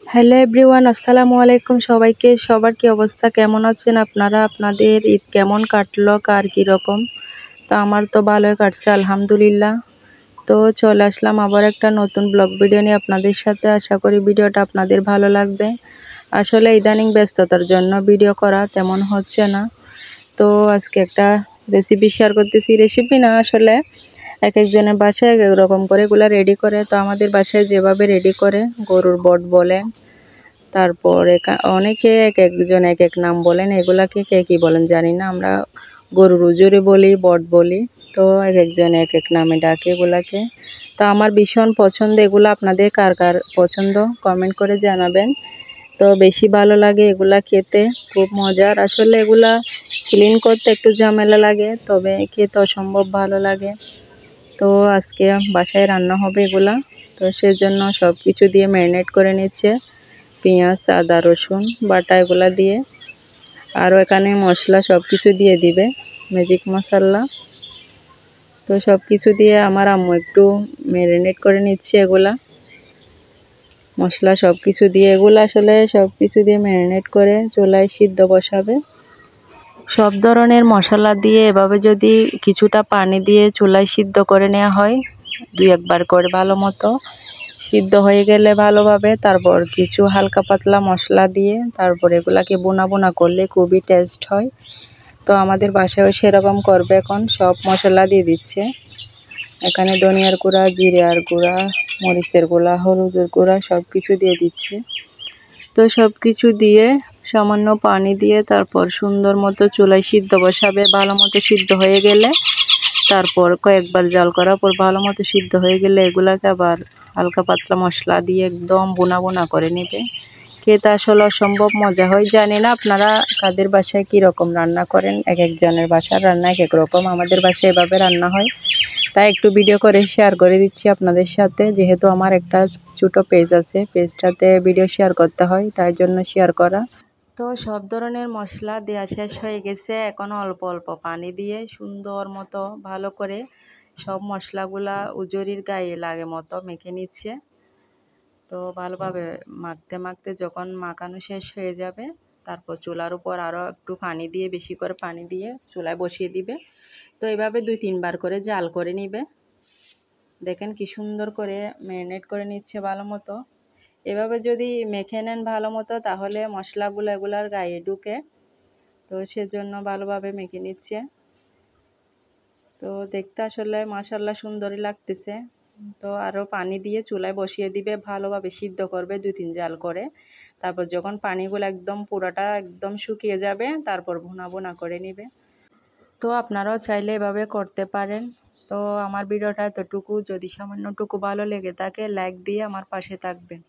Hello everyone, আসসালামু আলাইকুম। সবাইকে সবার কি অবস্থা, কেমন আছেন আপনারা? আপনাদের ঈদ কেমন কাটলো, কার কীরকম? তো আমার তো ভালোই কাটছে আলহামদুলিল্লাহ। তো চলে আসলাম আবার একটা নতুন ব্লগ ভিডিও নিয়ে আপনাদের সাথে। আশা করি ভিডিওটা আপনাদের ভালো লাগবে। আসলে ইদানিং ব্যস্ততার জন্য ভিডিও করা তেমন হচ্ছে না। তো আজকে একটা রেসিপি শেয়ার করতেছি। রেসিপি না, আসলে এক একজনের বাসায় এক এক রকম করে এগুলো রেডি করে। তো আমাদের বাসায় যেভাবে রেডি করে, গরুর বট বলে, তারপর অনেকে এক একজন এক এক নাম বলেন। এগুলাকে কে কী বলেন জানি না, আমরা গরুর উজুরি বলি, বট বলি। তো এক একজন এক এক নামে ডাকে এগুলাকে। তো আমার ভীষণ পছন্দ এগুলো। আপনাদের কার কার পছন্দ কমেন্ট করে জানাবেন। তো বেশি ভালো লাগে এগুলা খেতে, খুব মজার। আসলে এগুলা ক্লিন করতে একটু ঝামেলা লাগে, তবে খেতে অসম্ভব ভালো লাগে। তো আজকে বাসায় রান্না হবে এগুলা। তো সেজন্য সব কিছু দিয়ে ম্যারিনেট করে নিচ্ছে, পেঁয়াজ, আদা, রসুন বাটা এগুলা দিয়ে। আরও এখানে মশলা সব কিছু দিয়ে দিবে, ম্যাজিক মশলা। তো সব কিছু দিয়ে আমার আম্মু একটু ম্যারিনেট করে নিচ্ছে এগুলা, মশলা সব কিছু দিয়ে। এগুলো আসলে সব কিছু দিয়ে ম্যারিনেট করে চুলায় সিদ্ধ বসাবে। সব ধরনের মশলা দিয়ে এভাবে যদি কিছুটা পানি দিয়ে চুলায় সিদ্ধ করে নেওয়া হয়, দুই একবার করে ভালো মতো সিদ্ধ হয়ে গেলে ভালোভাবে, তারপর কিছু হালকা পাতলা মশলা দিয়ে তারপর এগুলাকে বোনা বোনা করলে খুবই টেস্ট হয়। তো আমাদের বাসায়ও সেরকম করবে। এখন সব মশলা দিয়ে দিচ্ছে, এখানে ধনিয়ার গুঁড়া, জিরার গুঁড়া, মরিচের গুঁড়া, হলুদের গুঁড়া সব কিছু দিয়ে দিচ্ছে। তো সব কিছু দিয়ে সামান্য পানি দিয়ে তারপর সুন্দর মতো চুলায় সিদ্ধ বসাবে। ভালো মতো সিদ্ধ হয়ে গেলে তারপর কয়েকবার জাল করার পর ভালো মতো সিদ্ধ হয়ে গেলে এগুলাকে আবার হালকা পাতলা মশলা দিয়ে একদম বোনা বোনা করে নেবে। খেতে আসলে অসম্ভব মজা হয়। জানি না আপনারা কাদের বাসায় কীরকম রান্না করেন, এক একজনের বাসার রান্না এক এক রকম। আমাদের বাসায় এভাবে রান্না হয়, তাই একটু ভিডিও করে শেয়ার করে দিচ্ছি আপনাদের সাথে। যেহেতু আমার একটা ছোটো পেজ আছে, পেজটাতে ভিডিও শেয়ার করতে হয়, তাই জন্য শেয়ার করা। তো সব ধরনের মশলা দেওয়া শেষ হয়ে গেছে। এখন অল্প অল্প পানি দিয়ে সুন্দর মতো ভালো করে সব মশলাগুলা উজুরির গায়ে লাগে মতো মেখে নিচ্ছে। তো ভালোভাবে মাখতে মাখতে যখন মাখানো শেষ হয়ে যাবে, তারপর চুলার উপর আরও একটু পানি দিয়ে, বেশি করে পানি দিয়ে চুলায় বসিয়ে দিবে। তো এভাবে 2-3 বার করে জাল করে নিবে। দেখেন কি সুন্দর করে ম্যারিনেট করে নিচ্ছে ভালো মতো। এভাবে যদি মেখে নেন ভালো মতো, তাহলে মশলাগুলো এগুলার গায়ে ঢুকে। তো সেজন্য ভালোভাবে মেখে নিচ্ছে। তো দেখতে আসলে মাশাআল্লাহ সুন্দরই লাগতেছে। তো আরও পানি দিয়ে চুলায় বসিয়ে দিবে, ভালোভাবে সিদ্ধ করবে 2-3 জাল করে। তারপর যখন পানিগুলো একদম পুরাটা একদম শুকিয়ে যাবে, তারপর ভুনা ভুনা করে নিবে। তো আপনারাও চাইলে এভাবে করতে পারেন। তো আমার ভিডিওটা এতটুকু, যদি সামান্যটুকু ভালো লেগে থাকে লাইক দিয়ে আমার পাশে থাকবেন।